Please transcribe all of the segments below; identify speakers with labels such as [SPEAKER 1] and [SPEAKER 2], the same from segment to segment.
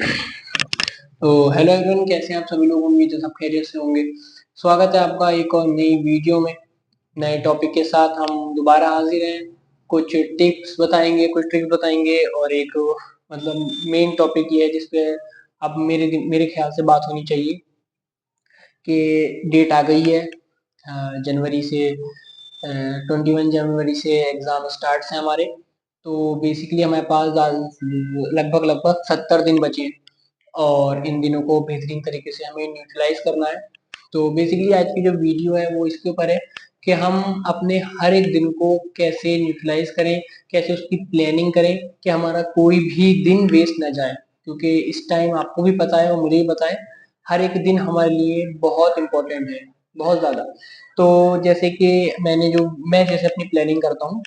[SPEAKER 1] तो hello everyone, कैसे हैं आप सभी लोग। उम्मीद है सब खैरियत से होंगे। स्वागत है आपका एक और नई वीडियो में। नए टॉपिक के साथ हम दोबारा हाजिर हैं। कुछ टिप्स बताएंगे, कुछ ट्रिक्स बताएंगे और एक मतलब मेन टॉपिक ये है जिसपे अब मेरे ख्याल से बात होनी चाहिए कि डेट आ गई है जनवरी से। 21 जनवरी से एग्जाम स्टार्ट है हमारे। तो बेसिकली हमारे पास लगभग लगभग 70 दिन बचे हैं और इन दिनों को बेहतरीन तरीके से हमें न्यूट्रलाइज करना है। तो बेसिकली आज की जो वीडियो है वो इसके ऊपर है कि हम अपने हर एक दिन को कैसे न्यूट्रलाइज करें, कैसे उसकी प्लानिंग करें कि हमारा कोई भी दिन वेस्ट ना जाए। क्योंकि इस टाइम आपको भी पता है और मुझे भी पता है, हर एक दिन हमारे लिए बहुत इंपॉर्टेंट है, बहुत ज्यादा। तो जैसे कि मैं जैसे अपनी प्लानिंग करता हूँ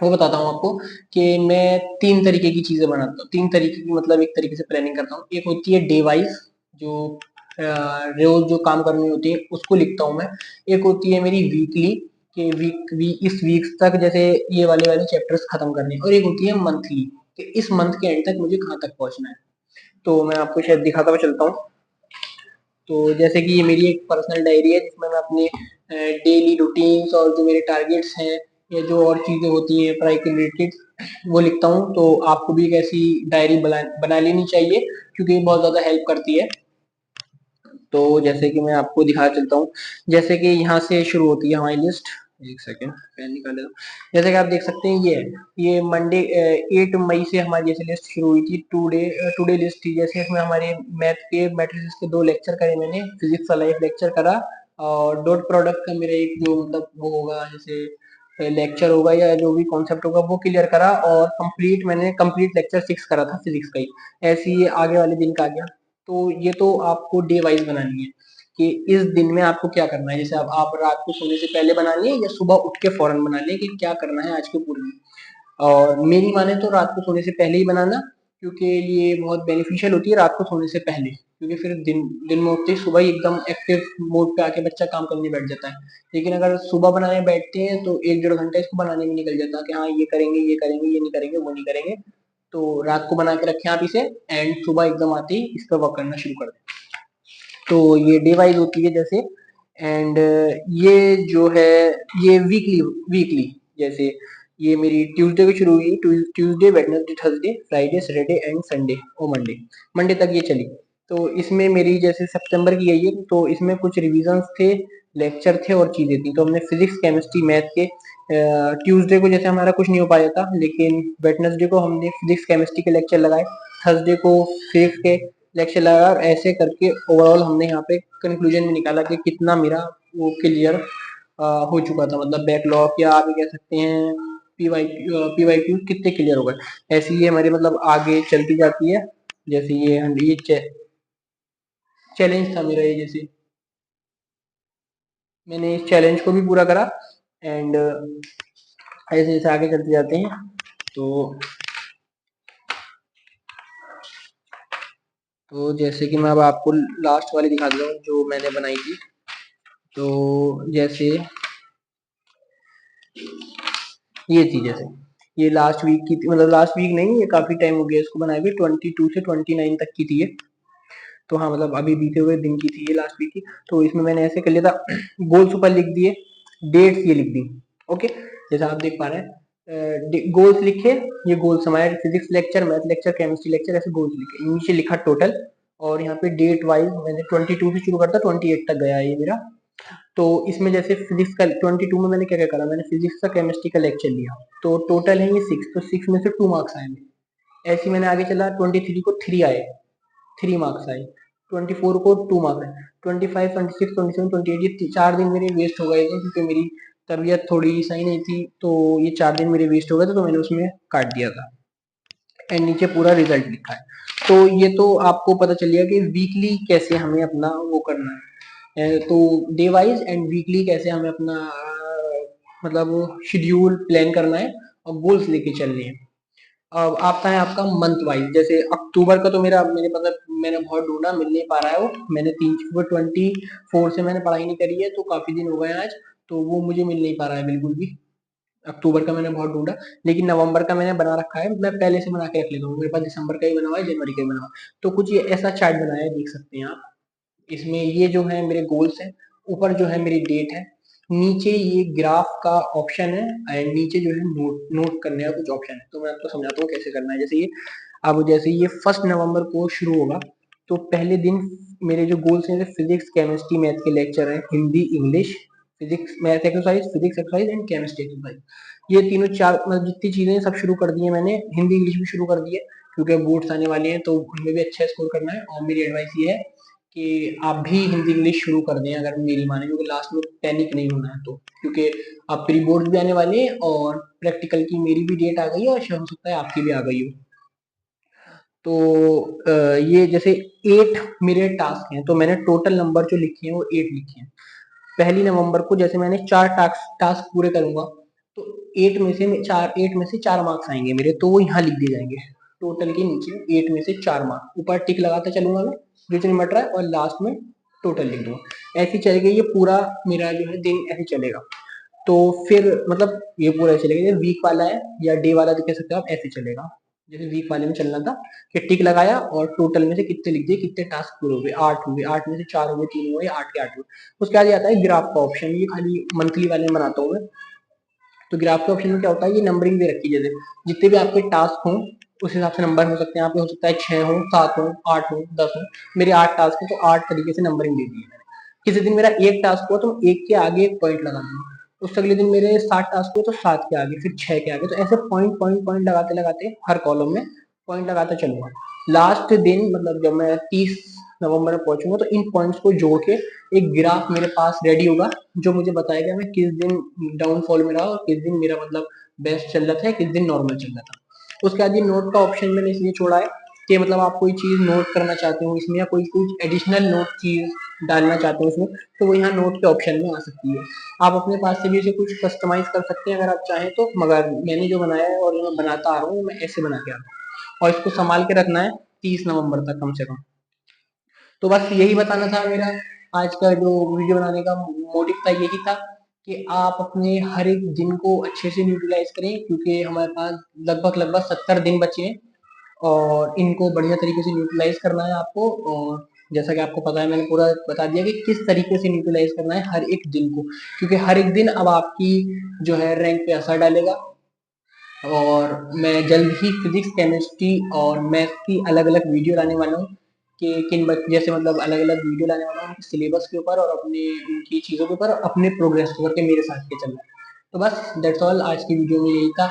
[SPEAKER 1] वो बताता हूँ आपको कि मैं 3 तरीके की चीजें बनाता हूँ। 3 तरीके की मतलब एक तरीके से प्लानिंग करता हूँ। एक होती है डे वाइज, जो रोज जो काम करनी होती है उसको लिखता हूँ मैं। एक होती है मेरी वीकली कि इस वीक तक जैसे ये वाले वाले चैप्टर्स खत्म करने हैं। और एक होती है मंथली कि इस मंथ के एंड तक मुझे कहाँ तक पहुंचना है। तो मैं आपको शायद दिखाता हुआ चलता हूँ। तो जैसे कि ये मेरी एक पर्सनल डायरी है जिसमें मैं अपने डेली रूटीन्स और जो मेरे टारगेट्स हैं या जो और चीजें होती हैं पढ़ाई के रिलेटेड वो लिखता हूँ। तो आपको भी एक ऐसी डायरी बना लेनी चाहिए क्योंकि ये बहुत ज्यादा हेल्प करती है। तो जैसे कि मैं आपको दिखा चलता हूँ। जैसे कि यहाँ से शुरू होती है हमारी लिस्ट। एक सेकेंड पेन निकाले तो। जैसे कि आप देख सकते हैं ये मंडे 8 मई से हमारी जैसे लिस्ट शुरू हुई थी। टुडे लिस्ट थी। जैसे इसमें हमारे मैट्रिसेस के 2 लेक्चर करे मैंने। फिजिक्स वाला एक लेक्चर करा और डॉट प्रोडक्ट का मेरा एक जो मतलब वो होगा जैसे लेक्चर होगा या जो भी कॉन्सेप्ट होगा वो क्लियर करा। और मैंने कंप्लीट लेक्चर 6 करा था फिजिक्स का ही। ऐसे ही आगे वाले दिन का आ गया। तो ये तो आपको डे वाइज बनानी है कि इस दिन में आपको क्या करना है। जैसे अब आप रात को सोने से पहले बनानी है या सुबह उठ के फौरन बनानी है कि क्या करना है आज के पूरे दिन। और मेरी माने तो रात को सोने से पहले ही बनाना, क्योंकि ये बहुत बेनिफिशियल होती है रात को सोने से पहले। क्योंकि फिर दिन दिन में उठते ही सुबह ही एकदम एक्टिव मोड पे आके बच्चा काम करने बैठ जाता है। लेकिन अगर सुबह बनाने बैठते हैं तो 1 डेढ़ घंटा इसको बनाने में निकल जाता है कि हाँ ये करेंगे ये करेंगे ये नहीं करेंगे वो नहीं करेंगे। तो रात को बना के रखें आप इसे एंड सुबह एकदम आते ही इस पर वर्क करना शुरू कर दें। तो ये डे वाइज होती है जैसे। एंड ये जो है ये वीकली वीकली जैसे ये मेरी ट्यूसडे को शुरू हुई। Tuesday Wednesday Thursday Friday Saturday and Sunday और मंडे मंडे तक ये चली। तो इसमें मेरी जैसे सितंबर की गई है तो इसमें कुछ रिविजन्स थे, लेक्चर थे और चीजें थी। तो हमने फिजिक्स केमिस्ट्री मैथ के ट्यूसडे को जैसे हमारा कुछ नहीं हो पाया था, लेकिन वेडनेसडे को हमने फिजिक्स केमिस्ट्री के लेक्चर लगाए, थर्सडे को फिजिक्स के लेक्चर लगा। और ऐसे करके ओवरऑल हमने यहाँ पे कंक्लूजन में निकाला कि कितना मेरा वो क्लियर हो चुका था, मतलब बैकलॉग या आप ये कह सकते हैं पीवाई क्यू कितने क्लियर हो गए। ऐसे ही हमारे मतलब आगे चलती जाती है। जैसे ये चैलेंज था मेरा। ये जैसे मैंने इस चैलेंज को भी पूरा करा एंड ऐसे जैसे आगे चलते जाते हैं। तो जैसे कि मैं अब आपको लास्ट वाली दिखा दूँ जो मैंने बनाई थी। तो जैसे ये थी जैसे ये लास्ट वीक की थी, मतलब लास्ट वीक नहीं, ये काफी टाइम हो गया इसको बनाए हुए। 22 से 29 तक की थी ये। तो हाँ मतलब अभी बीते हुए दिन की थी ये लास्ट वीक की। तो इसमें मैंने ऐसे कर लिया था गोल्स ऊपर लिख दिए, डेट्स ये लिख दी। ओके, जैसा आप देख पा रहे हैं गोल्स लिखे। ये गोल्स हमारे physics lecture math lecture chemistry lecture ऐसे गोल्स लिखे, नीचे लिखा टोटल। और यहाँ पे डेट वाइज मैंने 22 से शुरू करता 28 तक गया ये मेरा। तो इसमें जैसे फिजिक्स का 22 में मैंने क्या क्या करा, मैंने फिजिक्स का केमिस्ट्री का लेक्चर लिया। तो टोटल है ये 6, तो 6 में से 2 मार्क्स आए मेरे। ऐसे ही मैंने आगे चला 23 को 3 आए, 3 मार्क्स आए। 24 को 2 मार्क्स आए। 25 26 27 28 ये 4 दिन मेरे वेस्ट हो गए थे क्योंकि मेरी तबीयत थोड़ी सही नहीं थी। तो ये 4 दिन मेरे वेस्ट हो गए थे, तो मैंने उसमें काट दिया था। एंड नीचे पूरा रिजल्ट लिखा है। तो ये तो आपको पता चल गया कि वीकली कैसे हमें अपना वो करना है। तो डे वाइज एंड वीकली कैसे हमें अपना मतलब शेड्यूल प्लान करना है और गोल्स लेके चलने हैं। अब आता है आपका मंथ वाइज। जैसे अक्टूबर का तो मेरे मतलब मैंने बहुत ढूंढा, मिल नहीं पा रहा है वो। मैंने 24 से मैंने पढ़ाई नहीं करी है तो काफी दिन हो गए हैं आज। तो वो मुझे मिल नहीं पा रहा है बिल्कुल भी। अक्टूबर का मैंने बहुत ढूँढा, लेकिन नवंबर का मैंने बना रखा है, मैं पहले से बना के रख लेता हूँ। मेरे पास दिसंबर का ही बना हुआ है, जनवरी का ही बना हुआ है। तो कुछ ये ऐसा चार्ट बनाया है, देख सकते हैं आप। इसमें ये जो है मेरे गोल्स हैं, ऊपर जो है मेरी डेट है, नीचे ये ग्राफ का ऑप्शन है एंड नीचे जो है नोट नोट करने का कुछ ऑप्शन है। तो मैं आपको समझाता हूँ कैसे करना है। जैसे ये अब जैसे ये 1 नवंबर को शुरू होगा, तो पहले दिन मेरे जो गोल्स हैं, फिजिक्स, केमिस्ट्री, मैथ के लेक्चर हैं, Hindi, English, physics, math exercise, physics exercise and chemistry exercise. ये तीनों चार मतलब जितनी चीजें सब शुरू कर दी है मैंने। हिंदी इंग्लिश भी शुरू कर दी है, क्योंकि बोर्ड्स आने वाले हैं तो उनमें भी अच्छा स्कोर करना है। और मेरी एडवाइस ये है कि आप भी हिंदी इंग्लिश शुरू कर दें, अगर मेरी माने, क्योंकि लास्ट में पैनिक नहीं होना है। तो क्योंकि अब प्री बोर्ड भी आने वाले हैं और प्रैक्टिकल की मेरी भी डेट आ गई है और हो सकता है आपकी भी आ गई हो। तो ये जैसे 8 मेरे टास्क हैं, तो मैंने टोटल नंबर जो लिखे हैं वो 8 लिखे हैं। पहली नवंबर को जैसे मैंने 4 टास्क टास्क पूरे करूंगा, तो 8 में से 4 मार्क्स आएंगे मेरे, तो वो यहाँ लिख दिए जाएंगे। टोटल के नीचे 8 में से 4 मार्क्स, ऊपर टिक लगाता चलूंगा मैं, जितने मट रहा है, और लास्ट में टोटल लिख दूंगा। ऐसे चलेगा ये पूरा, मेरा जो है दिन ऐसे चलेगा। तो फिर मतलब ये पूरा चलेगा, ये वीक वाला है या डे वाला कह सकते हो आप, ऐसे चलेगा। जैसे वीक वाले में चलना था कि टिक लगाया और टोटल में से कितने लिख दिए, कितने टास्क पूरे हुए, 8 हुए, 8 में से 4 हुए, 3 हुए, 8 के 8 हुए। उसके बाद आता है ग्राफ का ऑप्शन, ये खाली मंथली वाले में बनाता हूँ मैं। तो ग्राफ के ऑप्शन में क्या होता है, ये नंबरिंग दे रखी है, जैसे जितने भी आपके टास्क हों उस हिसाब से नंबर हो सकते हैं। यहाँ पे हो सकता है 6 हो, 7 हो, 8 हो, 10 हो। मेरे 8 टास्क है, तो 8 तरीके से नंबरिंग दे दी है मैंने। किसी दिन मेरा एक टास्क हुआ तो एक के आगे एक पॉइंट लगा दूंगा। उससे अगले दिन मेरे 7 टास्क हुए तो 7 के आगे, फिर 6 के आगे, तो ऐसे पॉइंट पॉइंट पॉइंट लगाते लगाते हर कॉलम में पॉइंट लगाता चलूंगा। लास्ट दिन मतलब जब मैं 30 नवंबर में पहुंचूंगा, तो इन पॉइंट्स को जोड़ के एक ग्राफ मेरे पास रेडी होगा, जो मुझे बताएगा मैं किस दिन डाउनफॉल में रहा और किस दिन मेरा मतलब बेस्ट चल रहा था, किस दिन नॉर्मल चल रहा था। उसके बाद ये नोट का ऑप्शन मैंने इसलिए छोड़ा है कि मतलब आप कोई चीज नोट करना चाहते हो इसमें, या कोई कुछ एडिशनल नोट चीज डालना चाहते हो इसमें, तो वो यहाँ नोट के ऑप्शन में आ सकती है। आप अपने पास से भी इसे कुछ कस्टमाइज कर सकते हैं अगर आप चाहें तो, मगर मैंने जो बनाया है और जो मैं बनाता आ रहा हूँ, मैं ऐसे बना के आ रहा हूँ, और इसको संभाल के रखना है 30 नवंबर तक कम से कम। तो बस यही बताना था मेरा। आज का जो वीडियो बनाने का मोटिव था यही था कि आप अपने हर एक दिन को अच्छे से यूटिलाइज करें, क्योंकि हमारे पास लगभग लगभग 70 दिन बचे हैं और इनको बढ़िया तरीके से यूटिलाइज करना है आपको। और जैसा कि आपको पता है, मैंने पूरा बता दिया कि किस तरीके से यूटिलाइज करना है हर एक दिन को, क्योंकि हर एक दिन अब आपकी जो है रैंक पे असर डालेगा। और मैं जल्द ही फिजिक्स, केमिस्ट्री और मैथ की अलग अलग वीडियो लाने वाला हूँ कि जैसे मतलब अलग अलग वीडियो लाने वाला हूँ सिलेबस के ऊपर और अपने उनकी चीज़ों के ऊपर, अपने प्रोग्रेस के ऊपर के मेरे साथ के चलना है। तो बस दैट्स ऑल, आज की वीडियो में यही था।